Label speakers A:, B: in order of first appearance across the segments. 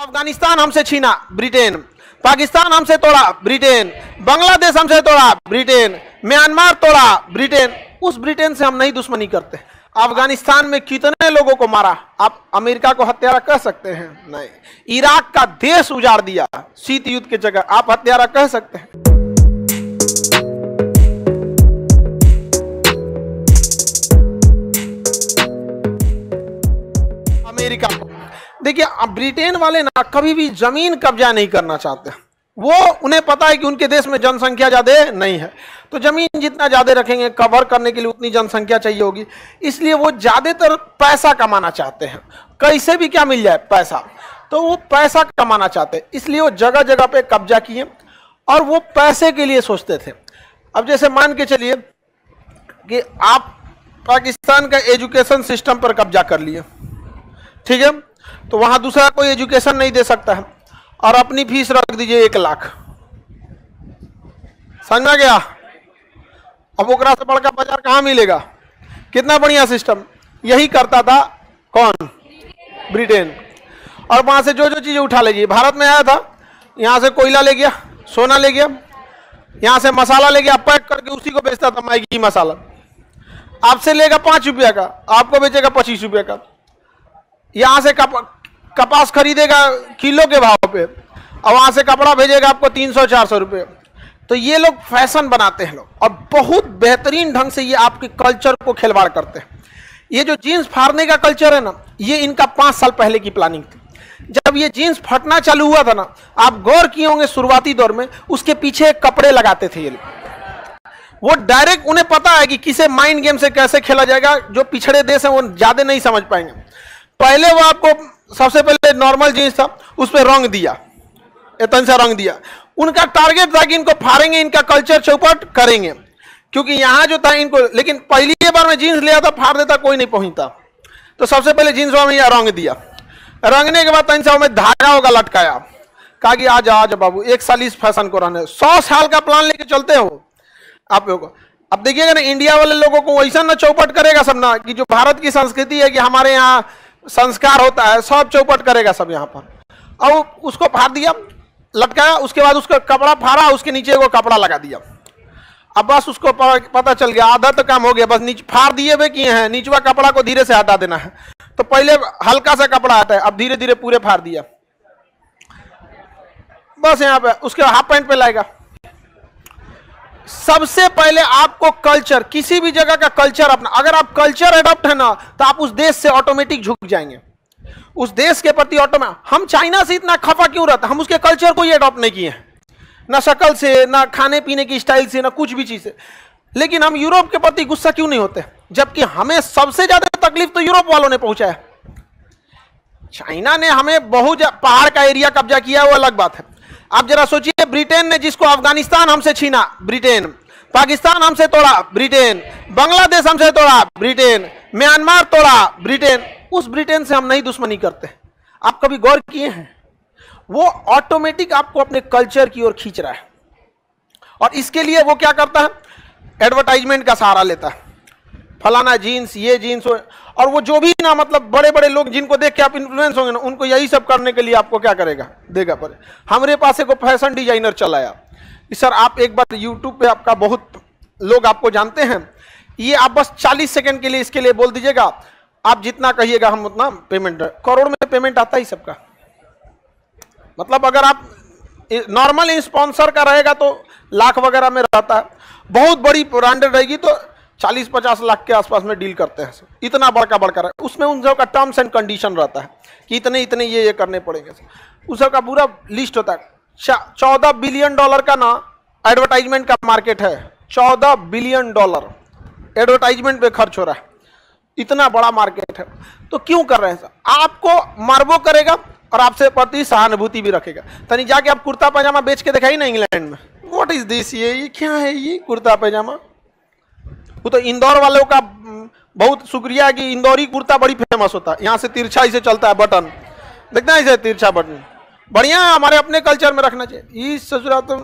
A: अफगानिस्तान हमसे छीना ब्रिटेन, पाकिस्तान हमसे तोड़ा ब्रिटेन, बांग्लादेश हमसे तोड़ा ब्रिटेन, म्यांमार तोड़ा ब्रिटेन। उस ब्रिटेन से हम नहीं दुश्मनी करते। अफगानिस्तान में कितने लोगों को मारा, आप अमेरिका को हत्यारा कह सकते हैं? नहीं। इराक का देश उजाड़ दिया शीत युद्ध की जगह, आप हत्यारा कह सकते हैं? अमेरिका को देखिए, ब्रिटेन वाले ना कभी भी जमीन कब्जा नहीं करना चाहते। वो उन्हें पता है कि उनके देश में जनसंख्या ज्यादा नहीं है, तो जमीन जितना ज्यादा रखेंगे कवर करने के लिए उतनी जनसंख्या चाहिए होगी, इसलिए वो ज्यादातर पैसा कमाना चाहते हैं। कैसे भी क्या मिल जाए पैसा, तो वो पैसा कमाना चाहते हैं, इसलिए वो जगह जगह पे कब्जा किए और वो पैसे के लिए सोचते थे। अब जैसे मान के चलिए कि आप पाकिस्तान का एजुकेशन सिस्टम पर कब्जा कर लिए, ठीक है, तो वहां दूसरा कोई एजुकेशन नहीं दे सकता है और अपनी फीस रख दीजिए 1 लाख, समझ में गया? अब ओकरा से बड़का बाजार कहां मिलेगा? कितना बढ़िया सिस्टम, यही करता था कौन? ब्रिटेन। और वहां से जो जो चीजें उठा लीजिए, भारत में आया था, यहां से कोयला ले गया, सोना ले गया, यहां से मसाला ले गया, पैक करके उसी को बेचता था, मैगी मसाला। आपसे लेगा 5 रुपया का, आपको बेचेगा 25 रुपये का। यहां से कपास खरीदेगा किलो के भाव पे और वहां से कपड़ा भेजेगा आपको 300-400 रुपये। तो ये लोग फैशन बनाते हैं लोग, और बहुत बेहतरीन ढंग से ये आपके कल्चर को खिलवाड़ करते हैं। ये जो जीन्स फाड़ने का कल्चर है ना, ये इनका 5 साल पहले की प्लानिंग थी। जब ये जीन्स फटना चालू हुआ था ना, आप गौर किए होंगे शुरुआती दौर में उसके पीछे कपड़े लगाते थे ये लोग। वो डायरेक्ट, उन्हें पता है कि किसे माइंड गेम से कैसे खेला जाएगा। जो पिछड़े देश हैं वो ज्यादा नहीं समझ पाएंगे। पहले वो आपको सबसे पहले नॉर्मल जीन्स था, उस पर रंग दिया, इतना सा रंग दिया। उनका टारगेट था कि इनको फाड़ेंगे, इनका कल्चर चौपट करेंगे, क्योंकि यहां जो था इनको। लेकिन पहली बार में जीन्स लिया था, फाड़ देता कोई नहीं पहुंचता। तो सबसे पहले जीन्स में यह रंग दिया, रंगने के बाद 3 साल में धागा होगा लटकाया, कहा कि आज आज बाबू 1 साल इस फैशन को रहने, 100 साल का प्लान लेके चलते हो आप लोग। अब देखिएगा ना, इंडिया वाले लोगों को वैसा ना चौपट करेगा सब ना, कि जो भारत की संस्कृति है कि हमारे यहाँ संस्कार होता है, सब चौपट करेगा सब यहाँ पर। और उसको फाड़ दिया, लटकाया, उसके बाद उसका कपड़ा फाड़ा, उसके नीचे वो कपड़ा लगा दिया। अब बस उसको पता चल गया, आधा तो काम हो गया, बस नीचे फाड़ दिए हुए किए हैं, नीचवा कपड़ा को धीरे से हटा देना है। तो पहले हल्का सा कपड़ा हटा है, अब धीरे धीरे पूरे फाड़ दिया। बस यहाँ पे उसके हाफ पैंट पे लाएगा। सबसे पहले आपको कल्चर, किसी भी जगह का कल्चर अपना, अगर आप कल्चर एडॉप्ट है ना, तो आप उस देश से ऑटोमेटिक झुक जाएंगे, उस देश के प्रति ऑटोमेटिक। हम चाइना से इतना खफा क्यों रहता? हम उसके कल्चर को ही एडॉप्ट नहीं किए हैं, ना शक्ल से, ना खाने पीने की स्टाइल से, ना कुछ भी चीज से। लेकिन हम यूरोप के प्रति गुस्सा क्यों नहीं होते, जबकि हमें सबसे ज्यादा तकलीफ तो यूरोप वालों ने पहुंचाया। चाइना ने हमें बहुत पहाड़ का एरिया कब्जा किया, वो अलग बात है। आप जरा सोचिए, ब्रिटेन ने जिसको अफगानिस्तान हमसे छीना ब्रिटेन, पाकिस्तान हमसे तोड़ा ब्रिटेन, बांग्लादेश हमसे तोड़ा ब्रिटेन, म्यांमार तोड़ा ब्रिटेन। उस ब्रिटेन से हम नहीं दुश्मनी करते। आप कभी गौर किए हैं? वो ऑटोमेटिक आपको अपने कल्चर की ओर खींच रहा है, और इसके लिए वो क्या करता है? एडवर्टाइजमेंट का सहारा लेता है, फलाना जीन्स, ये जीन्स। और वो जो भी ना, मतलब बड़े बड़े लोग जिनको देख के आप इन्फ्लुएंस होंगे ना, उनको यही सब करने के लिए आपको क्या करेगा? देगा पर। हमारे पास एक फैशन डिजाइनर चला आया, सर आप एक बार यूट्यूब पे, आपका बहुत लोग आपको जानते हैं, ये आप बस 40 सेकंड के लिए इसके लिए बोल दीजिएगा, आप जितना कहिएगा हम उतना पेमेंट। करोड़ में पेमेंट आता ही सबका। मतलब अगर आप नॉर्मल स्पॉन्सर का रहेगा तो लाख वगैरह में रहता है, बहुत बड़ी ब्रांडेड रहेगी तो 40-50 लाख के आसपास में डील करते हैं। इतना बड़का बड़का रहा, उसमें उन सब का टर्म्स एंड कंडीशन रहता है कि इतने इतने ये करने पड़ेंगे, उस सब का पूरा लिस्ट होता है। $14 बिलियन का ना एडवर्टाइजमेंट का मार्केट है। $14 बिलियन एडवर्टाइजमेंट पे खर्च हो रहा है, इतना बड़ा मार्केट है। तो क्यों कर रहे हैं सर? आपको मरबो करेगा और आपसे प्रति सहानुभूति भी रखेगा। तनी जाके आप कुर्ता पैजामा बेच के दिखाई ना इंग्लैंड में, व्हाट इज दिस, ये क्या है ये कुर्ता पैजामा? वो तो इंदौर वालों का बहुत शुक्रिया है कि इंदौरी कुर्ता बड़ी फेमस होता है। यहाँ से तिरछा इसे चलता है बटन, देखना है इसे तिरछा बटन, बढ़िया है, हमारे अपने कल्चर में रखना चाहिए। इस ससुरा तो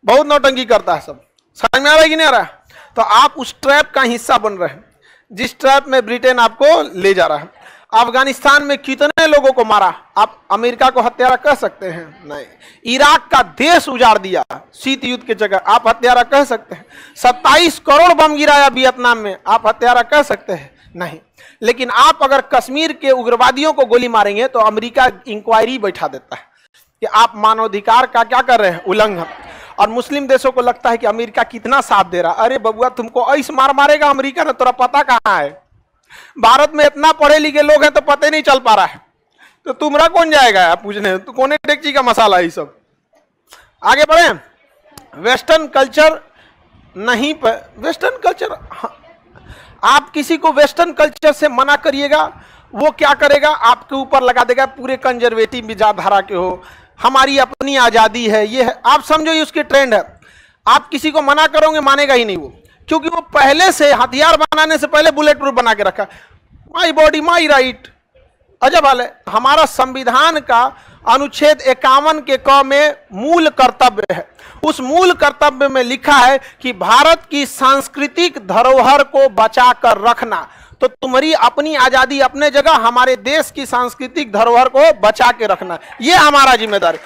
A: बहुत नौटंकी करता है सब। समझ में आ रहा है कि नहीं आ रहा है? तो आप उस ट्रैप का हिस्सा बन रहे हैं जिस ट्रैप में ब्रिटेन आपको ले जा रहा है। अफगानिस्तान में कितने लोगों को मारा? आप अमेरिका को हत्यारा कह सकते हैं? नहीं। इराक का देश उजाड़ दिया शीत युद्ध की जगह, आप हत्यारा कह सकते हैं? 27 करोड़ बम गिराया वियतनाम में, आप हत्यारा कह सकते हैं? नहीं। लेकिन आप अगर कश्मीर के उग्रवादियों को गोली मारेंगे तो अमेरिका इंक्वायरी बैठा देता है कि आप मानवाधिकार का क्या कर रहे हैं, उल्लंघन। और मुस्लिम देशों को लगता है कि अमेरिका कितना साथ दे रहा। अरे बबुआ, तुमको ऐस मार मारेगा अमेरिका ने, तोरा पता कहाँ है? भारत में इतना पढ़े लिखे लोग हैं तो पता ही नहीं चल पा रहा है, तो तुम्हारा कौन जाएगा पूछने? तो कौन डेक्ची का मसाला है ये सब। आगे बढ़े। वेस्टर्न कल्चर नहीं, वेस्टर्न कल्चर, आप किसी को वेस्टर्न कल्चर से मना करिएगा, वो क्या करेगा, आपके ऊपर लगा देगा पूरे कंजर्वेटिव विचारधारा के हो, हमारी अपनी आजादी है, ये है। आप समझो ये उसके ट्रेंड है। आप किसी को मना करोगे मानेगा ही नहीं वो, क्योंकि वो पहले से हथियार बनाने से पहले बुलेट प्रूफ बना के रखा। My body my right. अजब हाल है। हमारा संविधान का अनुच्छेद 51 के क में मूल कर्तव्य है। उस मूल कर्तव्य में लिखा है कि भारत की सांस्कृतिक धरोहर को बचा कर रखना। तो तुम्हारी अपनी आजादी अपने जगह, हमारे देश की सांस्कृतिक धरोहर को बचा के रखना, ये हमारा जिम्मेदारी।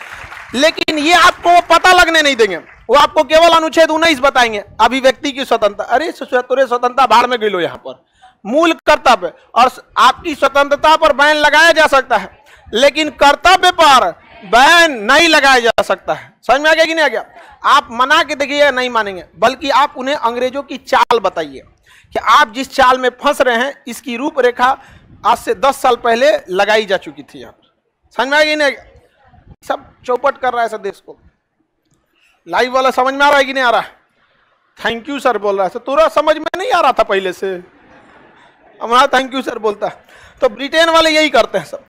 A: लेकिन ये आपको पता लगने नहीं देंगे, वो आपको केवल अनुच्छेद 19 बताएंगे, अभिव्यक्ति की स्वतंत्रता। अरे स्वतंत्रता भाड़ में गई लो, यहाँ पर मूल कर्तव्य। और आपकी स्वतंत्रता पर बैन लगाया जा सकता है, लेकिन कर्तव्य पर बैन नहीं लगाया जा सकता है। समझ में आ गया कि नहीं आ गया? आप मना के देखिए, नहीं मानेंगे, बल्कि आप उन्हें अंग्रेजों की चाल बताइए कि आप जिस चाल में फंस रहे हैं, इसकी रूपरेखा आज से 10 साल पहले लगाई जा चुकी थी। यहाँ पर समझ में आ गया कि नहीं आ गया? सब चौपट कर रहा है सब देश को। लाइव वाला समझ में आ रहा है कि नहीं आ रहा है? थैंक यू सर बोल रहा है। तुरा समझ में नहीं आ रहा था पहले से, हमारा थैंक यू सर बोलता है। तो ब्रिटेन वाले यही करते हैं सब।